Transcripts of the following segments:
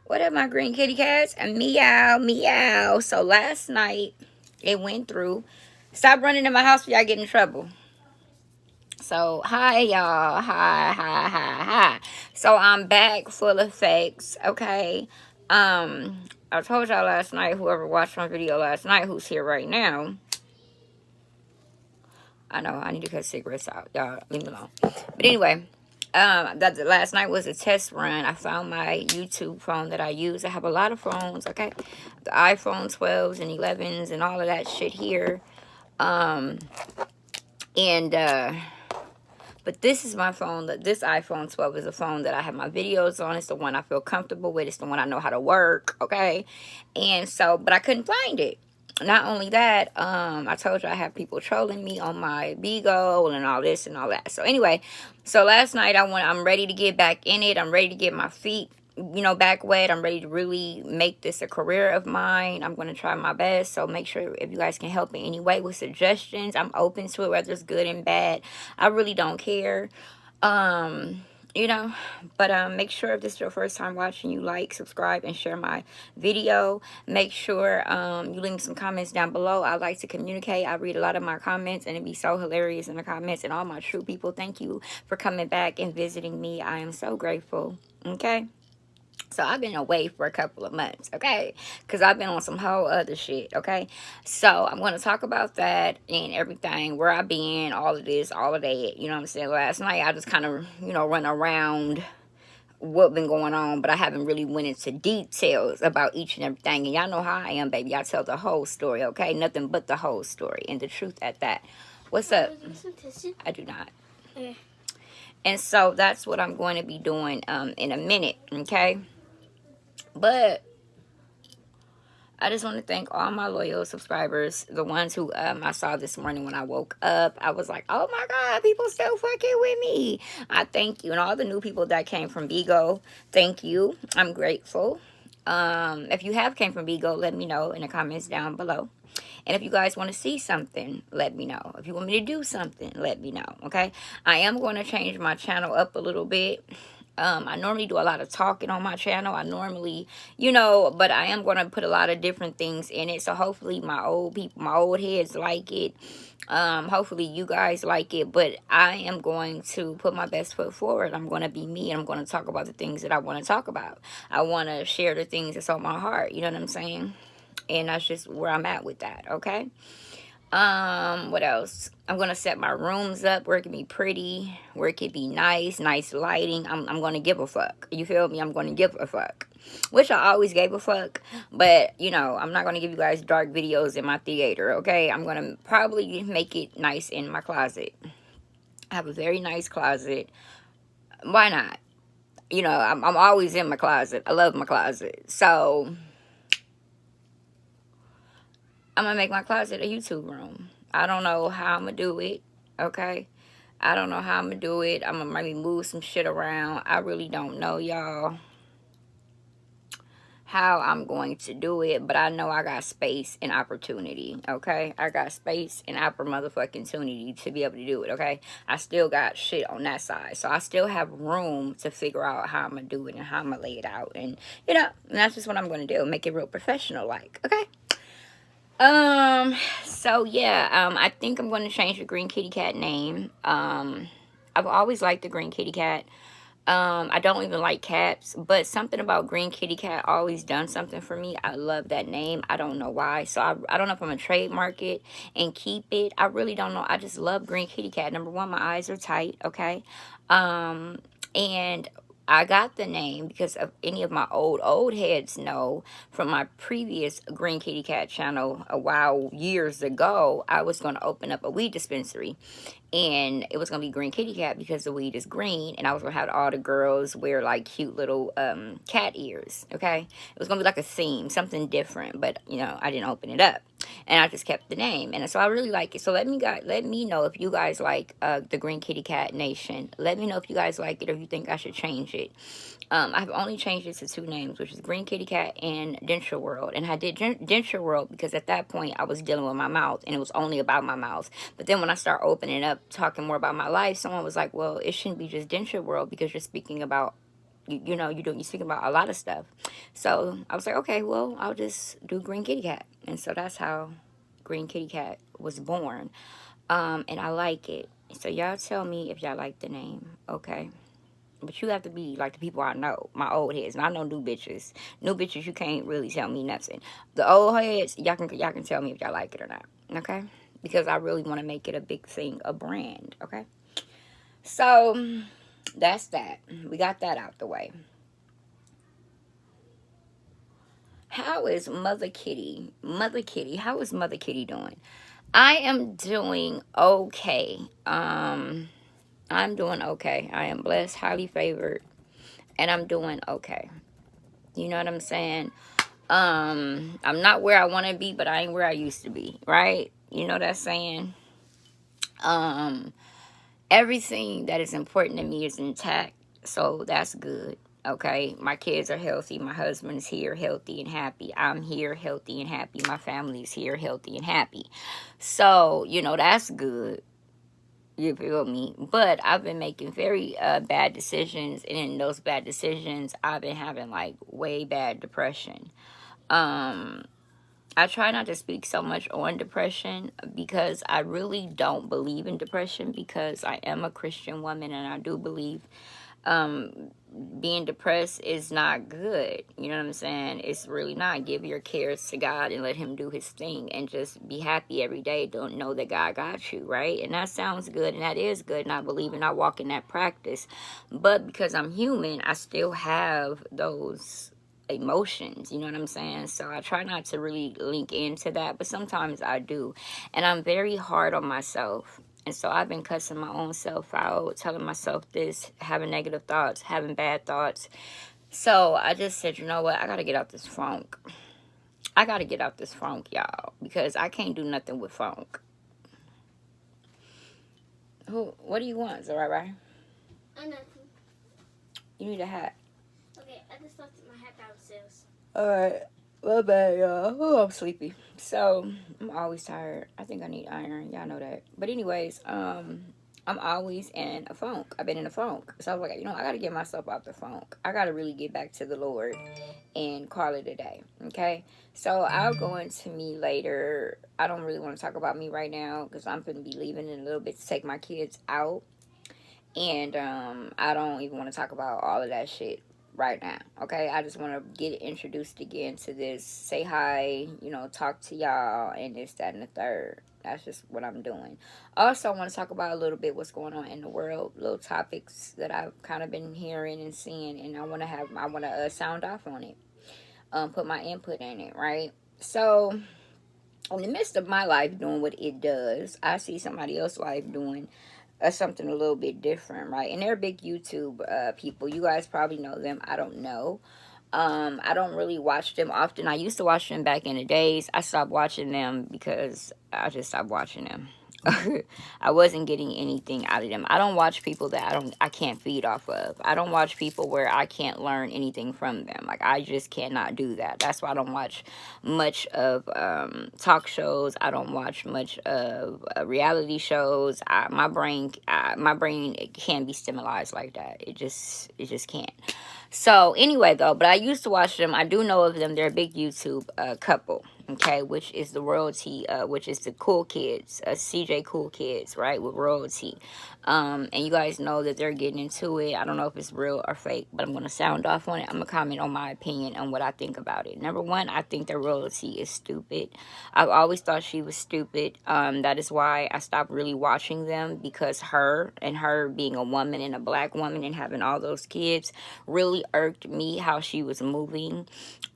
What up, my green kitty cats? And meow, meow. So last night it went through. Stop running in my house before I get in trouble. So hi y'all. Hi. So I'm back full effects. Okay. I told y'all last night, whoever watched my video last night, who's here right now. I know I need to cut cigarettes out. Y'all leave me alone. But anyway, that last night was a test run. I found my YouTube phone that I use. I have a lot of phones, okay? The iPhone 12s and 11s and all of that shit here. Um, and but this is my phone. This iPhone 12 is a phone that I have my videos on. It's the one I feel comfortable with. It's the one I know how to work, okay? And so, but I couldn't find it. Not only that, I told you I have people trolling me on my Beagle and all this and all that. So anyway, so last night I'm ready to get back in it. I'm ready to get my feet, back wet. I'm ready to really make this a career of mine. I'm going to try my best. So make sure if you guys can help in any way with suggestions, I'm open to it, whether it's good and bad. I really don't care. Um, but make sure if this is your first time watching, you like, subscribe, and share my video. Make sure you leave me some comments down below. I like to communicate. I read a lot of my comments, and it'd be so hilarious in the comments. And all my true people, thank you for coming back and visiting me. I am so grateful. Okay. So I've been away for a couple of months, okay? Because I've been on some whole other shit, okay? So I'm going to talk about that and everything, where I've been, all of this, all of that. You know what I'm saying? Last night I just kind of, run around what been going on, but I haven't really went into details about each and everything. And y'all know how I am, baby. I tell the whole story, okay? Nothing but the whole story and the truth at that. What's up? I do not. Okay. And so that's what I'm going to be doing in a minute, okay? But I just want to thank all my loyal subscribers, the ones who I saw this morning when I woke up. I was like, oh my God, people still fucking with me. I thank you. And all the new people that came from Bigo, thank you. I'm grateful. If you have came from Bigo, let me know in the comments down below. And if you guys want to see something, let me know. If you want me to do something, let me know, okay? I am going to change my channel up a little bit. I normally do a lot of talking on my channel. I normally, but I am going to put a lot of different things in it. So hopefully my old people, my old heads like it. Hopefully you guys like it. But I am going to put my best foot forward. I'm going to be me. And I'm going to talk about the things that I want to talk about. I want to share the things that's on my heart. You know what I'm saying? And that's just where I'm at with that, okay? What else? I'm gonna set my rooms up where it can be pretty, where it can be nice lighting. I'm gonna give a fuck. You feel me? I'm gonna give a fuck. Which I always gave a fuck. But, I'm not gonna give you guys dark videos in my theater, okay? I'm gonna probably make it nice in my closet. I have a very nice closet. Why not? I'm always in my closet. I love my closet. So I'm gonna make my closet a YouTube room. I don't know how I'm gonna do it, okay? I don't know how I'm gonna do it. I'm gonna maybe move some shit around. I really don't know, y'all, how I'm going to do it, but I know I got space and opportunity, okay? I got space and motherfucking to be able to do it, okay? I still got shit on that side, so I still have room to figure out how I'm gonna do it and how I'm gonna lay it out, and and that's just what I'm gonna do. Make it real professional, like, okay? So yeah, I think I'm going to change the Green Kitty Cat name. I've always liked the Green Kitty Cat. I don't even like cats, but something about Green Kitty Cat always done something for me. I love that name. I don't know why. So I don't know if I'm going to trademark it and keep it. I really don't know. I just love Green Kitty Cat. Number one, my eyes are tight, okay? And I got the name because of any of my old heads know from my previous Green Kitty Cat channel a while years ago, I was going to open up a weed dispensary. And it was going to be Green Kitty Cat because the weed is green. And I was going to have all the girls wear like cute little cat ears. Okay. It was going to be like a theme, something different. But, I didn't open it up. And I just kept the name. And so I really like it. So let me know if you guys like the Green Kitty Cat Nation. Let me know if you guys like it or if you think I should change it. I've only changed it to two names, which is Green Kitty Cat and Denture World. And I did Denture World because at that point I was dealing with my mouth and it was only about my mouth. But then when I start opening up, talking more about my life, someone was like, well, it shouldn't be just Denture World because you're speaking about you're speaking about a lot of stuff. So I was like, okay, well, I'll just do Green Kitty Cat. And so that's how Green Kitty Cat was born. And I like it. So y'all tell me if y'all like the name, okay? But you have to be like the people I know, my old heads. And I know new bitches. New bitches, you can't really tell me nothing. The old heads, y'all can tell me if y'all like it or not, okay? Because I really want to make it a big thing, a brand, okay? So that's that. We got that out the way. How is Mother Kitty? Mother Kitty, how is Mother Kitty doing? I am doing okay. I'm doing okay. I am blessed, highly favored, and I'm doing okay. You know what I'm saying? I'm not where I want to be, but I ain't where I used to be, right? You know that saying? Um, Everything that is important to me is intact, so that's good. Okay, my kids are healthy. My husband is here, healthy and happy. I'm here, healthy and happy. My family is here, healthy and happy. So, that's good. You feel me? But I've been making very bad decisions, and in those bad decisions, I've been having like way bad depression. Um, I try not to speak so much on depression because I really don't believe in depression because I am a Christian woman and I do believe um, being depressed is not good. You know what I'm saying? It's really not. Give your cares to God and let Him do His thing and just be happy every day. Don't know that God got you, right? And that sounds good and that is good. And I believe and I walk in that practice. But because I'm human, I still have those emotions, you know what I'm saying? So I try not to really link into that, but sometimes I do. And I'm very hard on myself. And so I've been cussing my own self out, telling myself this, having negative thoughts, having bad thoughts. So I just said, you know what? I got to get out this funk. I got to get out this funk, y'all, because I can't do nothing with funk. What do you want, Zara? Nothing. You need a hat. Okay, I just left my hat downstairs. Alright. My bad, y'all. Oh, I'm sleepy. So, I'm always tired. I think I need iron. Y'all know that. But anyways, I'm always in a funk. I've been in a funk. So I was like, I got to get myself out the funk. I got to really get back to the Lord and call it a day. Okay? So I'll go into me later. I don't really want to talk about me right now because I'm going to be leaving in a little bit to take my kids out. And I don't even want to talk about all of that shit right now. Okay, I just want to get introduced again to this, say hi, talk to y'all, and this, that, and the third. That's just what I'm doing. Also, I want to talk about a little bit what's going on in the world, little topics that I've kind of been hearing and seeing, and I want to sound off on it, put my input in it, right? So, in the midst of my life doing what it does, I see somebody else's life doing something a little bit different, right? And they're big YouTube people. You guys probably know them. I don't know. I don't really watch them often. I used to watch them back in the days. I stopped watching them because I just stopped watching them. I wasn't getting anything out of them. I don't watch people that I can't feed off of. I don't watch people where I can't learn anything from them. Like, I just cannot do that. That's why I don't watch much of talk shows. I don't watch much of reality shows. My brain it can't be stimulated like that. It just can't. So anyway, though, but I used to watch them. I do know of them. They're a big YouTube couple, okay, which is the royalty, which is the Cool Kids, CJ Cool Kids, right, with royalty. And you guys know that they're getting into it. I don't know if it's real or fake, but I'm going to sound off on it. I'm going to comment on my opinion on what I think about it. Number one, I think the royalty is stupid. I've always thought she was stupid. That is why I stopped really watching them, because her being a woman and a black woman and having all those kids really irked me how she was moving.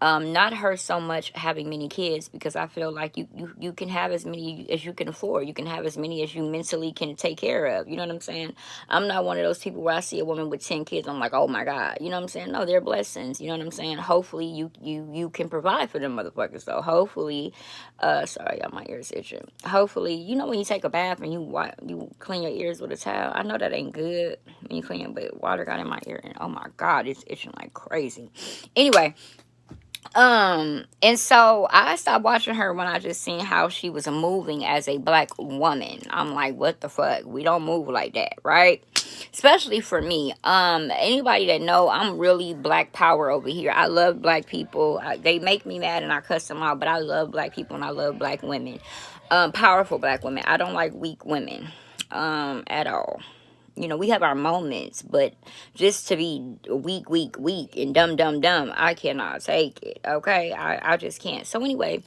Not her so much having many kids, because I feel like you can have as many as you can afford. You can have as many as you mentally can take care of. You know what I'm saying? I'm not one of those people where I see a woman with 10 kids, I'm like, oh my God. You know what I'm saying? No, they're blessings. You know what I'm saying? Hopefully you can provide for them motherfuckers, though. Hopefully, sorry, y'all, my ears itching. Hopefully, when you take a bath and you clean your ears with a towel. I know that ain't good when you clean, but water got in my ear and oh my God, it's itching like crazy. Anyway, and so I stopped watching her when I just seen how she was moving as a black woman. I'm like, what the fuck? We don't move like that, right? especially for me. Anybody that know, I'm really black power over here. I love black people. They make me mad and I cuss them out, but I love black people and I love black women. Powerful black women. I don't like weak women at all. You know, we have our moments, but just to be weak and dumb, I cannot take it. Okay, I just can't. So anyway,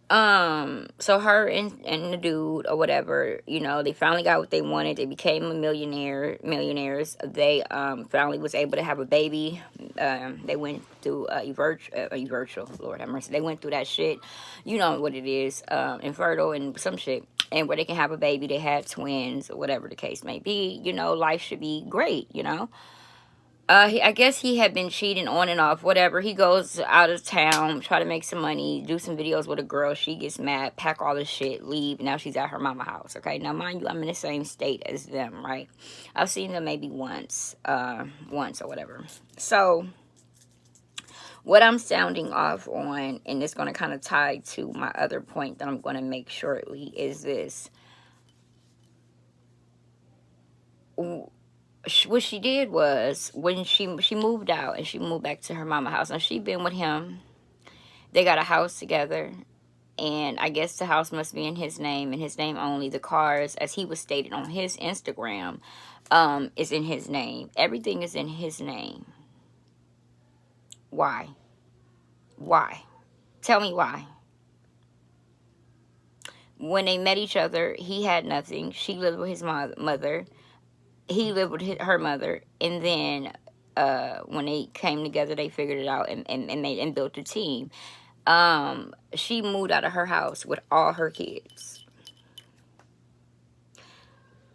so her and the dude or whatever, you know, they finally got what they wanted. They became a millionaires. They finally was able to have a baby. They went through virtual, Lord have mercy, they went through that shit, you know what it is, infertile and some shit, and where they can have a baby. They had twins or whatever the case may be. You know, life should be great, you know. I guess he had been cheating on and off, whatever. He goes out of town, try to make some money, do some videos with a girl. She gets mad, pack all the shit, leave. Now she's at her mama house, okay? Now, mind you, I'm in the same state as them, right? I've seen them maybe once or whatever. So, what I'm sounding off on, and it's going to kind of tie to my other point that I'm going to make shortly, is this. What she did was, when she moved out and she moved back to her mama house. Now, she been with him. They got a house together, and I guess the house must be in his name and his name only. The cars, as he was stated on his Instagram, is in his name. Everything is in his name. Why? Tell me why. When they met each other, he had nothing. She lived with his mother. He lived with her mother, and then when they came together, they figured it out and built a team. She moved out of her house with all her kids.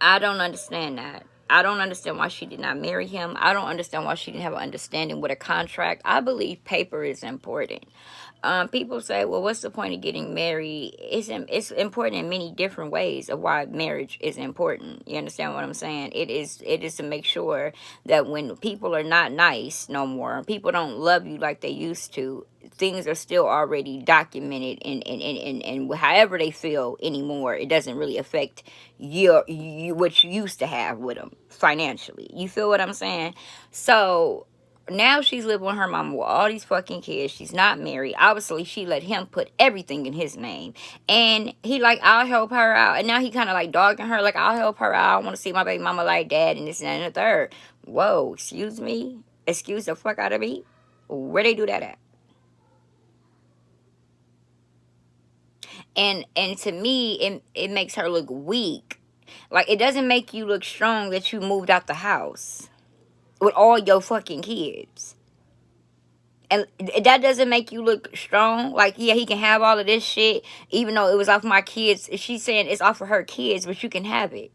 I don't understand that. I don't understand why she did not marry him. I don't understand why she didn't have an understanding with a contract. I believe paper is important. People say, well, what's the point of getting married? It's important in many different ways of why marriage is important. You understand what I'm saying? It is to make sure that when people are not nice no more, people don't love you like they used to, things are still already documented, and however they feel anymore, it doesn't really affect what you used to have with them financially. You feel what I'm saying? So now she's living with her mama with all these fucking kids. She's not married. Obviously, she let him put everything in his name. And he like, I'll help her out. And now he kind of like dogging her, like, I'll help her out. I want to see my baby mama like dad and this and that and the third. Whoa, excuse me? Excuse the fuck out of me? Where they do that at? And to me, it makes her look weak. Like, it doesn't make you look strong that you moved out the house with all your fucking kids. And that doesn't make you look strong. Like, yeah, he can have all of this shit, even though it was off my kids. She's saying it's off of her kids, but you can have it.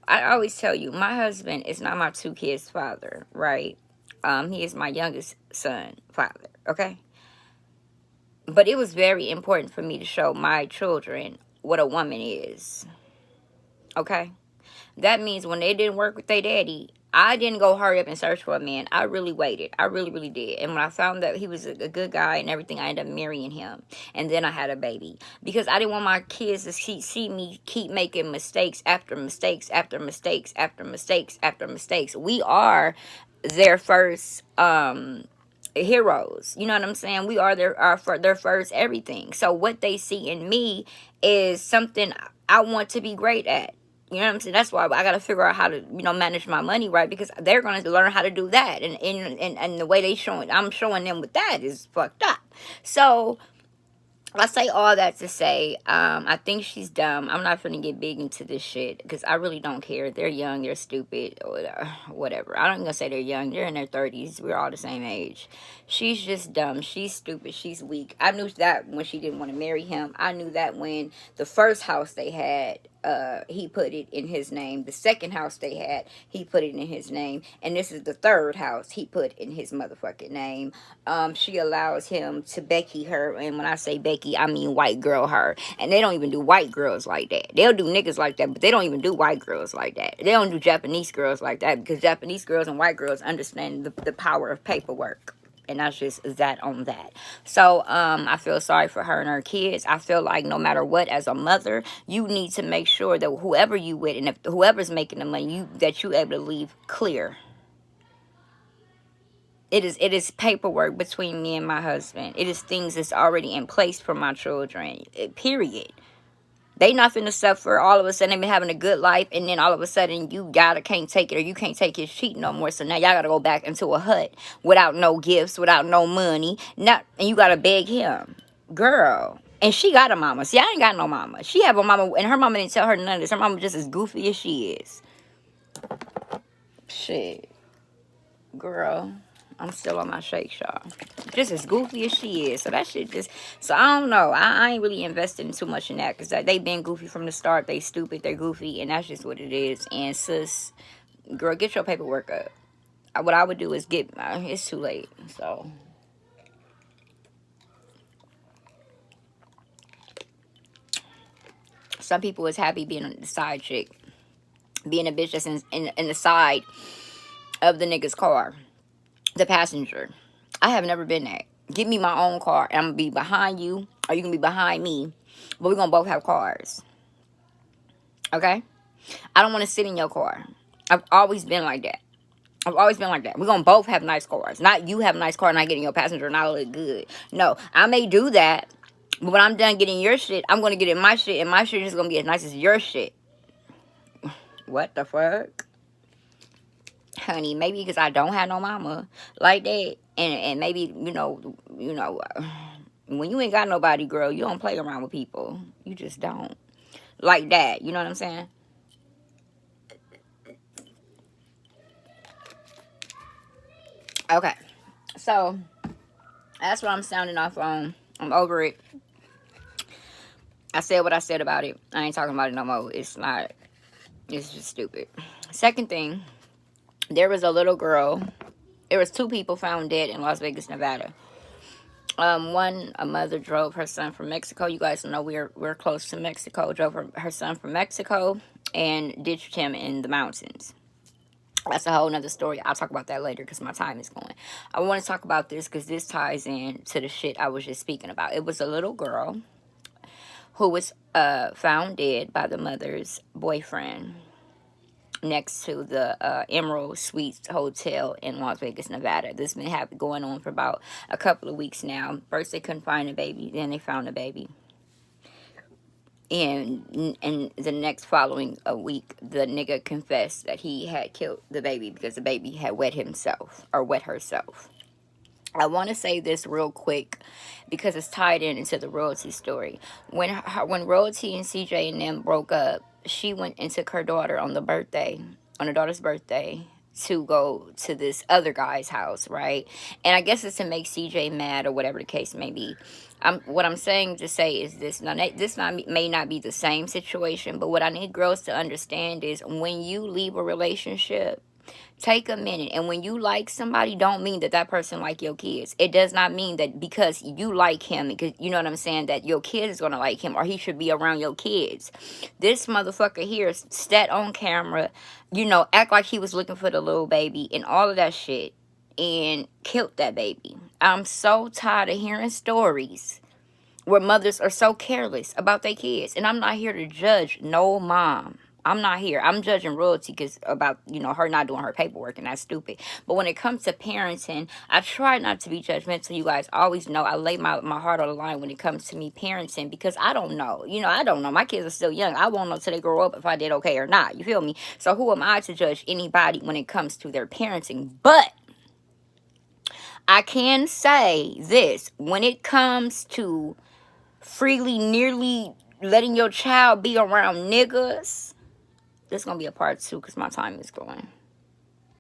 I always tell you, my husband is not my two kids' father, right? He is my youngest son father, okay? But it was very important for me to show my children what a woman is, okay? That means when they didn't work with their daddy, I didn't go hurry up and search for a man. I really waited. I really, really did. And when I found that he was a good guy and everything, I ended up marrying him. And then I had a baby. Because I didn't want my kids to see me keep making mistakes after mistakes after mistakes after mistakes after mistakes. We are their first heroes. You know what I'm saying? We are their first everything. So what they see in me is something I want to be great at. You know what I'm saying? That's why I got to figure out how to, manage my money right, because they're going to learn how to do that. And the way I'm showing them with that is fucked up. So I say all that to say, I think she's dumb. I'm not finna get big into this shit because I really don't care. They're young, they're stupid, or whatever. I don't even say they're young. They're in their 30s. We're all the same age. She's just dumb. She's stupid. She's weak. I knew that when she didn't want to marry him. I knew that when the first house they had, he put it in his name. The second house they had, he put it in his name. And this is the third house he put in his motherfucking name. She allows him to Becky her. And when I say Becky, I mean white girl her. And they don't even do white girls like that. They'll do niggas like that, but they don't even do white girls like that. They don't do Japanese girls like that, because Japanese girls and white girls understand the power of paperwork. And that's just that on that. So I feel sorry for her and her kids. I feel like no matter what, as a mother, you need to make sure that whoever you with, and if whoever's making the money, that you able to leave clear. It is paperwork between me and my husband. It is things that's already in place for my children. Period. They not finna suffer. All of a sudden they been having a good life, and then all of a sudden you can't take it, or you can't take his cheat no more. So now y'all gotta go back into a hut without no gifts, without no money. And you gotta beg him. Girl. And she got a mama. See, I ain't got no mama. She have a mama, and her mama didn't tell her none of this. Her mama just as goofy as she is. Shit. Girl. I'm still on my shake, y'all. Just as goofy as she is. So that shit just... So I don't know. I ain't really investing too much in that. Because they been goofy from the start. They stupid. They're goofy. And that's just what it is. And sis, girl, get your paperwork up. What I would do is get... it's too late. So... Some people is happy being the side chick. Being a bitch that's in the side of the nigga's car. The passenger. I have never been that. Give me my own car, and I'm gonna be behind you, or you can be behind me, but we're gonna both have cars. Okay? I don't want to sit in your car. I've always been like that. We're gonna both have nice cars. Not you have a nice car and I get in your passenger and I look good. No, I may do that, but when I'm done getting your shit, I'm gonna get in my shit, and my shit is gonna be as nice as your shit. What the fuck? Honey, maybe because I don't have no mama like that, and maybe you know when you ain't got nobody, girl, you don't play around with people. You just don't like that. You know what I'm saying? Okay, so that's what I'm sounding off on. I'm over it. I said what I said about it. I ain't talking about it no more. It's not. It's just stupid. Second thing. There was a little girl. There was 2 people found dead in Las Vegas, Nevada. A mother drove her son from Mexico. You guys know we're close to Mexico. Drove her son from Mexico and ditched him in the mountains. That's a whole nother story. I'll talk about that later because my time is going. I want to talk about this because this ties in to the shit I was just speaking about. It was a little girl who was found dead by the mother's boyfriend next to the Emerald Suites Hotel in Las Vegas, Nevada. This has been going on for about a couple of weeks now. First they couldn't find a baby, then they found a baby. And the next following a week, the nigga confessed that he had killed the baby because the baby had wet herself. I want to say this real quick because it's tied into the royalty story. When royalty and CJ and them broke up, she went and took her daughter on her daughter's birthday, to go to this other guy's house, right? And I guess it's to make CJ mad or whatever the case may be. What I'm saying to say is this. Now, may not be the same situation, but what I need girls to understand is when you leave a relationship, take a minute. And when you like somebody, don't mean that person like your kids. It does not mean that because you like him, because you know what I'm saying, that your kid is going to like him or he should be around your kids. This motherfucker here sat on camera, act like he was looking for the little baby and all of that shit and killed that baby. I'm so tired of hearing stories where mothers are so careless about their kids. And I'm not here to judge no mom. I'm not here. I'm judging royalty because about, her not doing her paperwork, and that's stupid. But when it comes to parenting, I try not to be judgmental. You guys always know I lay my heart on the line when it comes to me parenting because I don't know. I don't know. My kids are still young. I won't know till they grow up if I did okay or not. You feel me? So who am I to judge anybody when it comes to their parenting? But I can say this. When it comes to nearly letting your child be around niggas, this is going to be a part 2 because my time is going.